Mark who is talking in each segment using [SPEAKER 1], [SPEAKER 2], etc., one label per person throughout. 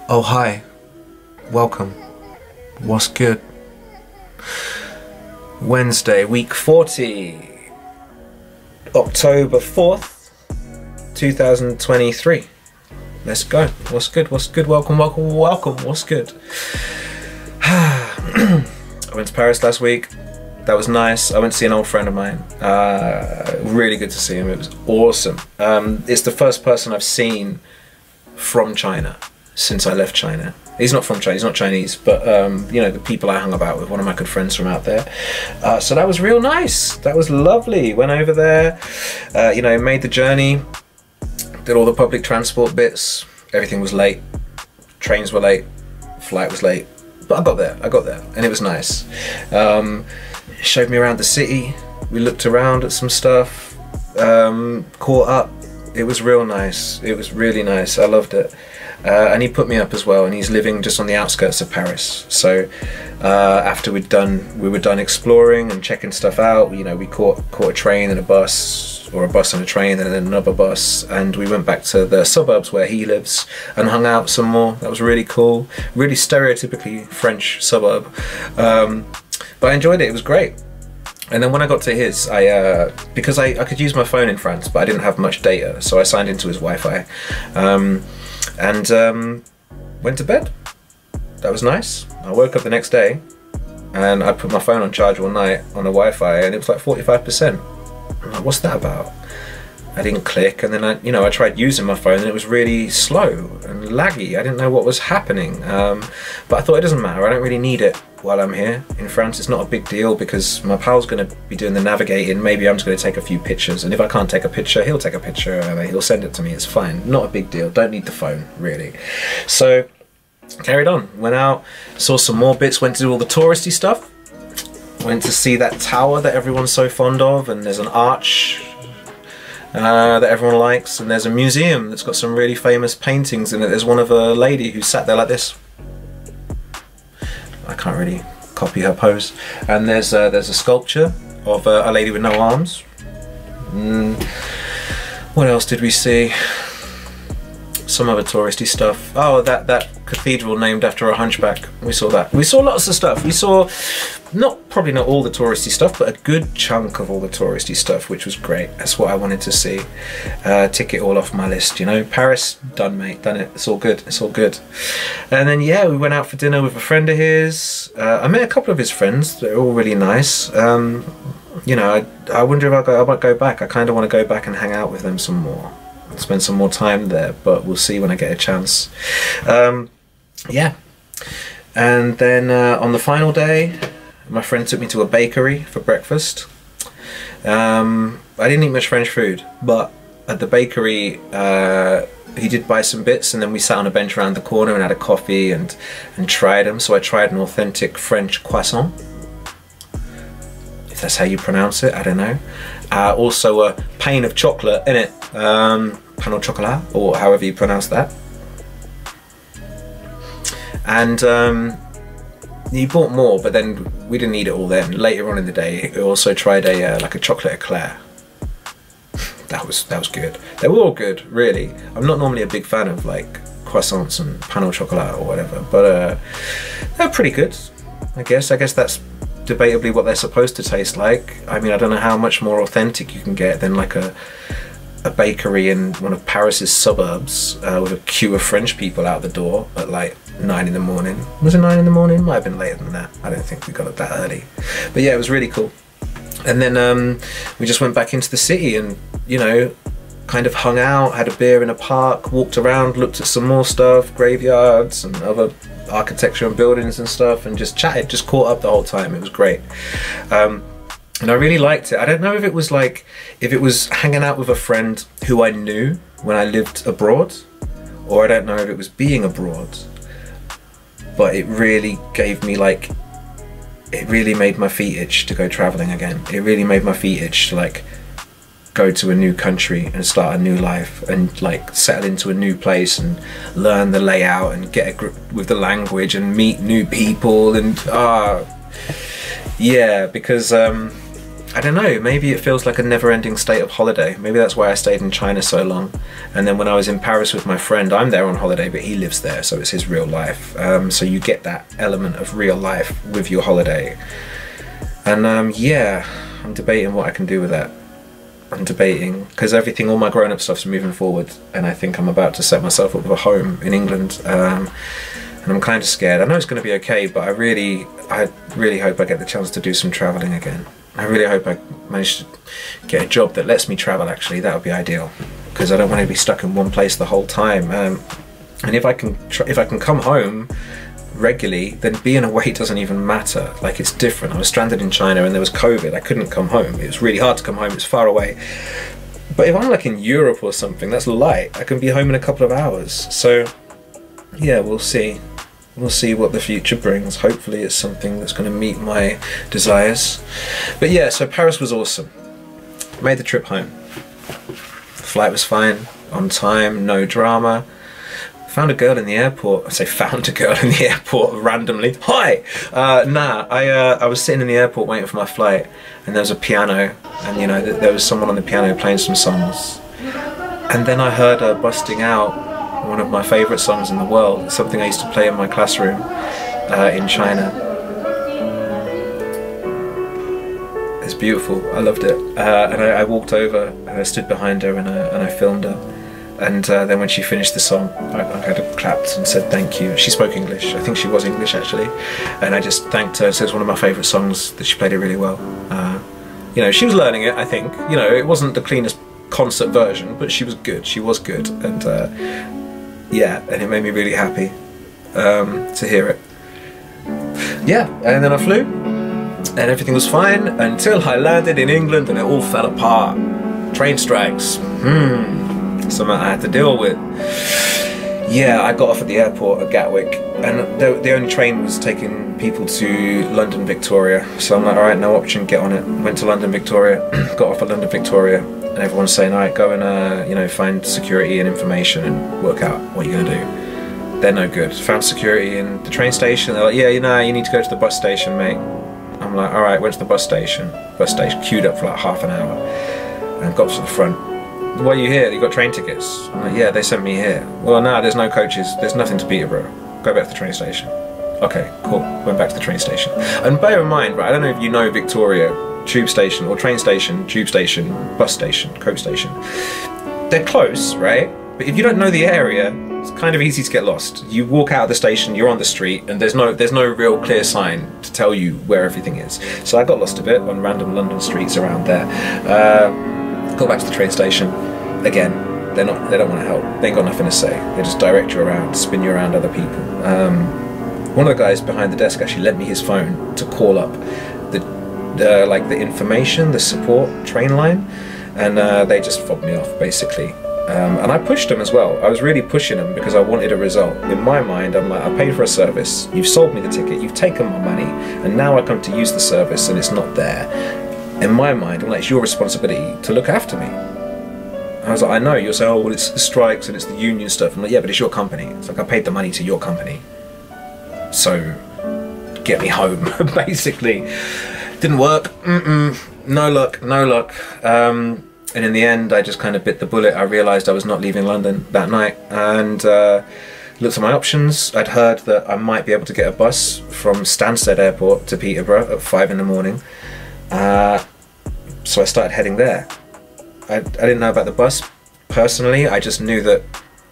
[SPEAKER 1] Oh hi, welcome, what's good? Wednesday, week 40, October 4th, 2023. Let's go. What's good, what's good? Welcome, welcome, welcome, what's good? I went to Paris last week. That was nice. I went to see an old friend of mine. Really good to see him. It was awesome. It's the first person I've seen from China since I left China. He's not from China, he's not Chinese, but you know, the people I hung about with, one of my good friends from out there. So that was real nice. That was lovely. Went over there, you know, made the journey, did all the public transport bits. Everything was late. Trains were late, flight was late. But I got there, and it was nice. Showed me around the city. We looked around at some stuff, caught up. It was real nice. It was really nice. I loved it. And he put me up as well, and he's living just on the outskirts of Paris. So after we were done exploring and checking stuff out, you know, we caught a train and a bus, or a bus and a train and then another bus, and we went back to the suburbs where he lives and hung out some more. That was really cool. Really stereotypically French suburb. But I enjoyed it. It was great. And then when I got to his, because I could use my phone in France, but I didn't have much data, so I signed into his Wi-Fi. And went to bed. That was nice. I woke up the next day and I put my phone on charge all night on the Wi-Fi, and it was like 45%. I'm like, what's that about? I didn't click, and then I tried using my phone and it was really slow and laggy. I didn't know what was happening, but I thought it doesn't matter. I don't really need it while I'm here in France. It's not a big deal because my pal's going to be doing the navigating. Maybe I'm just going to take a few pictures, and if I can't take a picture, he'll take a picture and he'll send it to me. It's fine. Not a big deal. Don't need the phone really. So carried on. Went out, saw some more bits. Went to do all the touristy stuff. Went to see that tower that everyone's so fond of, and there's an arch that everyone likes, and there's a museum that's got some really famous paintings in it. There's one of a lady who sat there like this. I can't really copy her pose. And there's a sculpture of a lady with no arms. What else did we see? Some other touristy stuff. Oh, that cathedral named after a hunchback. We saw that. We saw lots of stuff. We saw probably not all the touristy stuff, but a good chunk of all the touristy stuff, which was great. That's what I wanted to see. Tick it all off my list, you know. Paris, done, mate, done it. It's all good. It's all good. And then yeah, we went out for dinner with a friend of his. I met a couple of his friends. They're all really nice. You know, I wonder if I might go back. I kind of want to go back and hang out with them some more. Spend some more time there, but we'll see when I get a chance. Yeah, and then on the final day, my friend took me to a bakery for breakfast. I didn't eat much French food, but at the bakery he did buy some bits, and then we sat on a bench around the corner and had a coffee and tried them. So I tried an authentic French croissant, if that's how you pronounce it, I don't know. Also a pane of chocolate in it, pain au chocolat, or however you pronounce that. And he bought more, but then we didn't eat it all then. Later on in the day, we also tried like a chocolate eclair. That was good. They were all good, really. I'm not normally a big fan of like croissants and pain au chocolat or whatever, but they're pretty good, I guess. I guess that's debatably what they're supposed to taste like. I mean, I don't know how much more authentic you can get than like a bakery in one of Paris's suburbs with a queue of French people out the door at like 9 in the morning. Was it 9 in the morning? Might have been later than that. I don't think we got it that early. But yeah, it was really cool. And then we just went back into the city and, you know, kind of hung out, had a beer in a park, walked around, looked at some more stuff, graveyards and other architecture and buildings and stuff, and just chatted, just caught up the whole time. It was great. And I really liked it. I don't know if it was like, if it was hanging out with a friend who I knew when I lived abroad, or I don't know if it was being abroad, but it really gave me like, it really made my feet itch to go traveling again. It really made my feet itch to like go to a new country and start a new life and like settle into a new place and learn the layout and get a grip with the language and meet new people and yeah, because I don't know, maybe it feels like a never-ending state of holiday. Maybe that's why I stayed in China so long. And then when I was in Paris with my friend, I'm there on holiday, but he lives there, so it's his real life. So you get that element of real life with your holiday. And yeah, I'm debating what I can do with that. I'm debating, because all my grown-up stuff's moving forward, and I think I'm about to set myself up with a home in England. And I'm kind of scared. I know it's going to be okay, but I really hope I get the chance to do some traveling again. I really hope I manage to get a job that lets me travel, actually. That would be ideal, because I don't want to be stuck in one place the whole time. And if I can come home regularly, then being away doesn't even matter. Like, it's different. I was stranded in China and there was COVID. I couldn't come home. It was really hard to come home. It's far away. But if I'm like in Europe or something, that's light. I can be home in a couple of hours. So yeah, we'll see. We'll see what the future brings. Hopefully it's something that's going to meet my desires. But yeah, so Paris was awesome. Made the trip home. The flight was fine, on time, no drama. Found a girl in the airport. I say found a girl in the airport randomly. Hi! I was sitting in the airport waiting for my flight, and there was a piano, and you know, there was someone on the piano playing some songs. And then I heard her busting out one of my favourite songs in the world. It's something I used to play in my classroom in China. It's beautiful. I loved it. And I walked over and I stood behind her and I filmed her. And then when she finished the song, I kind of clapped and said thank you. She spoke English. I think she was English actually. And I just thanked her. So it's one of my favourite songs, that she played it really well. You know, she was learning it, I think. You know, it wasn't the cleanest concert version, but she was good. She was good. And yeah, and it made me really happy to hear it. Yeah, and then I flew, and everything was fine until I landed in England and it all fell apart. Train strikes, something I had to deal with. Yeah, I got off at the airport at Gatwick, and the only train was taking people to London Victoria. So I'm like, alright, no option, get on it. Went to London Victoria, got off at London Victoria, and everyone's saying, alright, go and you know, find security and information and work out what you're gonna do. They're no good. Found security in the train station. They're like, yeah, you know, you need to go to the bus station, mate. I'm like, alright, went to the bus station. Bus station, queued up for like half an hour, and got to the front. Why are you here? You got train tickets? I'm like, yeah, they sent me here. Well, no, there's no coaches. There's nothing to Peterborough. Go back to the train station. Okay, cool. Went back to the train station. And bear in mind, right, I don't know if you know Victoria tube station or train station, tube station, bus station, coach station. They're close, right? But if you don't know the area, it's kind of easy to get lost. You walk out of the station, you're on the street, and there's no real clear sign to tell you where everything is. So I got lost a bit on random London streets around there. Got back to the train station. Again, they don't want to help. They ain't got nothing to say. They just direct you around, spin you around other people. One of the guys behind the desk actually lent me his phone to call up the information, the support train line, and they just fobbed me off basically. And I pushed them as well. I was really pushing them because I wanted a result. In my mind, I'm like, I paid for a service, you've sold me the ticket, you've taken my money, and now I come to use the service and it's not there. In my mind, I'm like, it's your responsibility to look after me. I was like, I know. You'll say, oh, well, it's the strikes and it's the union stuff. I'm like, yeah, but it's your company. It's like, I paid the money to your company. So, get me home, basically. Didn't work. No luck, no luck. And in the end, I just kind of bit the bullet. I realised I was not leaving London that night. And looked at my options. I'd heard that I might be able to get a bus from Stansted Airport to Peterborough at 5 in the morning. So I started heading there. I didn't know about the bus personally. I just knew that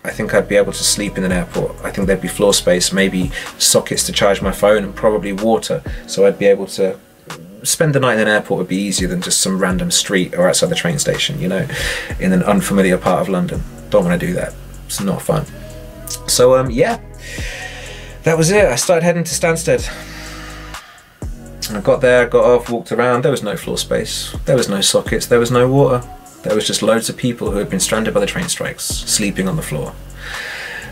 [SPEAKER 1] I think I'd be able to sleep in an airport. I think there'd be floor space, maybe sockets to charge my phone, and probably water. So I'd be able to spend the night in an airport would be easier than just some random street or outside the train station, you know, in an unfamiliar part of London. Don't want to do that. It's not fun. So yeah, that was it. I started heading to Stansted. I got there, got off, walked around. There was no floor space. There was no sockets. There was no water. There was just loads of people who had been stranded by the train strikes, sleeping on the floor.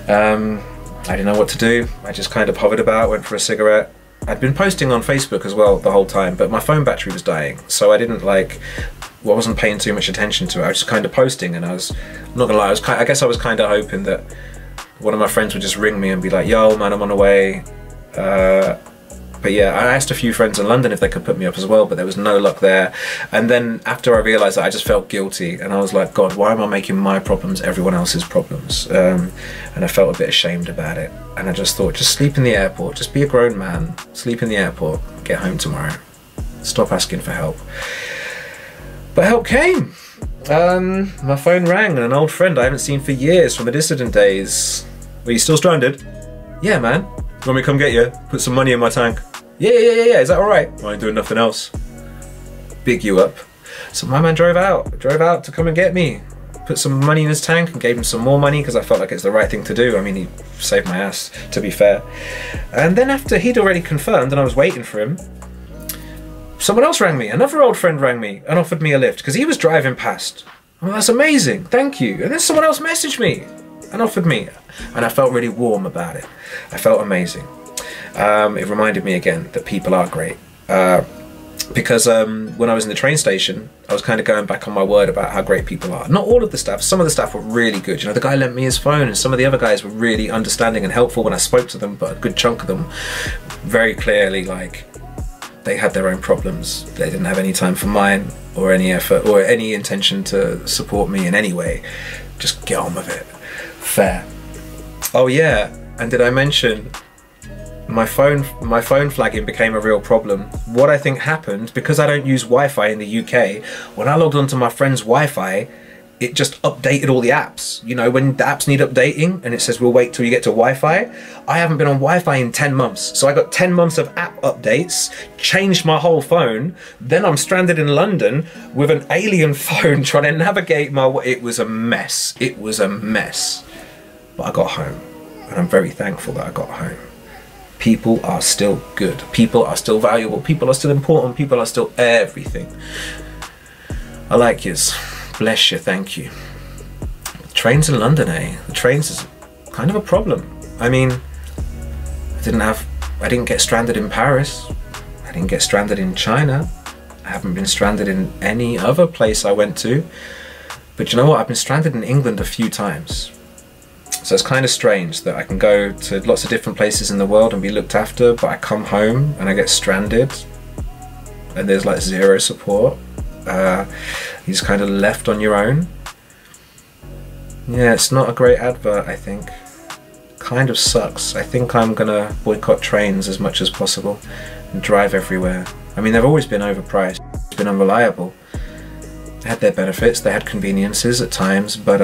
[SPEAKER 1] I didn't know what to do. I just kind of hovered about, went for a cigarette. I'd been posting on Facebook as well the whole time, but my phone battery was dying, so I didn't I wasn't paying too much attention to it. I was just kind of posting, and I'm not gonna lie, I guess I was kind of hoping that one of my friends would just ring me and be like, yo man, I'm on the way. But yeah, I asked a few friends in London if they could put me up as well, but there was no luck there. And then after I realised that, I just felt guilty, and I was like, God, why am I making my problems everyone else's problems? And I felt a bit ashamed about it. And I just thought, just sleep in the airport, just be a grown man, sleep in the airport, get home tomorrow. Stop asking for help. But help came. My phone rang, and an old friend I haven't seen for years from the dissident days. Were you still stranded? Yeah, man. You want me to come get you? Put some money in my tank. Yeah. Is that all right? I ain't doing nothing else. Big you up. So my man drove out to come and get me. Put some money in his tank and gave him some more money because I felt like it's the right thing to do. I mean, he saved my ass, to be fair. And then after he'd already confirmed and I was waiting for him, someone else rang me. Another old friend rang me and offered me a lift because he was driving past. Oh, that's amazing. Thank you. And then someone else messaged me and offered me. And I felt really warm about it. I felt amazing. It reminded me again that people are great. Because when I was in the train station, I was kind of going back on my word about how great people are. Not all of the staff, some of the staff were really good. You know, the guy lent me his phone, and some of the other guys were really understanding and helpful when I spoke to them, but a good chunk of them very clearly, like, they had their own problems. They didn't have any time for mine, or any effort, or any intention to support me in any way. Just get on with it. Fair. Oh yeah, and did I mention my phone flagging became a real problem. What I think happened, because I don't use Wi-Fi in the UK, when I logged onto my friend's Wi-Fi, it just updated all the apps. You know, when the apps need updating and it says we'll wait till you get to Wi-Fi, I haven't been on Wi-Fi in 10 months. So I got 10 months of app updates, changed my whole phone, then I'm stranded in London with an alien phone trying to navigate my way. It was a mess. It was a mess. But I got home, and I'm very thankful that I got home. People are still good. People are still valuable. People are still important. People are still everything. I like yous. Bless you. Thank you. Trains in London, eh? The trains is kind of a problem. I mean, I didn't get stranded in Paris. I didn't get stranded in China. I haven't been stranded in any other place I went to. But you know what? I've been stranded in England a few times. So it's kind of strange that I can go to lots of different places in the world and be looked after, but I come home and I get stranded and there's like zero support. You're just kind of left on your own. Yeah, it's not a great advert, I think. Kind of sucks. I think I'm gonna boycott trains as much as possible and drive everywhere. I mean, they've always been overpriced, it's been unreliable. They had their benefits, they had conveniences at times, but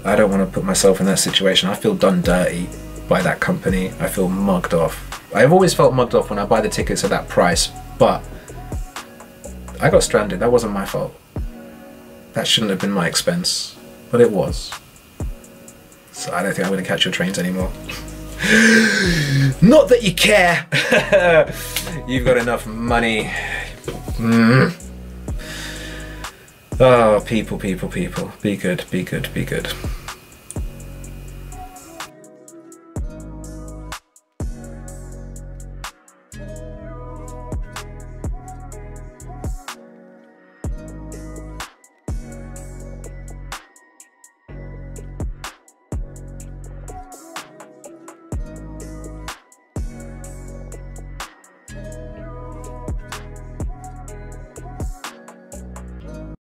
[SPEAKER 1] I don't want to put myself in that situation. I feel done dirty by that company. I feel mugged off. I've always felt mugged off when I buy the tickets at that price, but I got stranded. That wasn't my fault. That shouldn't have been my expense, but it was. So I don't think I'm going to catch your trains anymore. Not that you care. You've got enough money. Oh, people. Be good, be good, be good.